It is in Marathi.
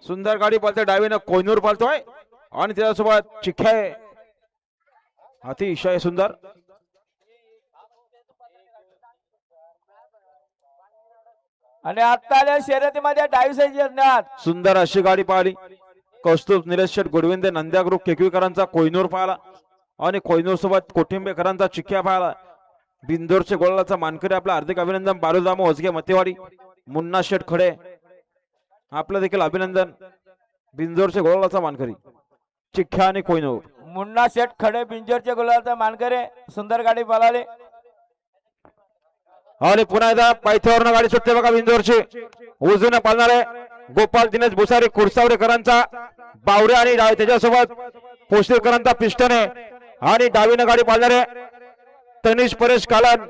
सुंदर गाडी पळते डावीनं कोयनूर पळतोय आणि त्याच्यासोबत चिख्या आहे अतिशय सुंदर आणि आता आल्या शर्यतीमध्ये डावी साईड सुंदर अशी गाडी पाहिली कौस्तुभ निलेश शेठ गोडविंदे नंद्या ग्रुप केकवीकरांचा कोयनूर पाहिला आणि कोयनूर सोबत कोठिंबेकरांचा चिख्या पाहिला बिंदोरचे गोळाचा मानकरी आपला हार्दिक अभिनंदन बालूदाम ओझगे मतेवाडी मुन्ना शेठ खडे आपलं देखील अभिनंदन बिंदोरचे गोळाचा मानकरी चिख्या आणि कोयनूर मुन्ना शेठ खडे बिंजोरचे गोळाचा मानकरी सुंदर गाडी पळाली आणि पुन्हा एकदा पायथ्यावरनं गाडी सुटते बघा बिंदोरची उजवीनं पाळणारे गोपाल दिनेश भुसारी कुरसावरेकरांचा बावरे आणि त्याच्यासोबत पोस्टेकरांचा पिस्टन आहे आणि डावीनं गाडी पाळणारे तनिष परेश कालन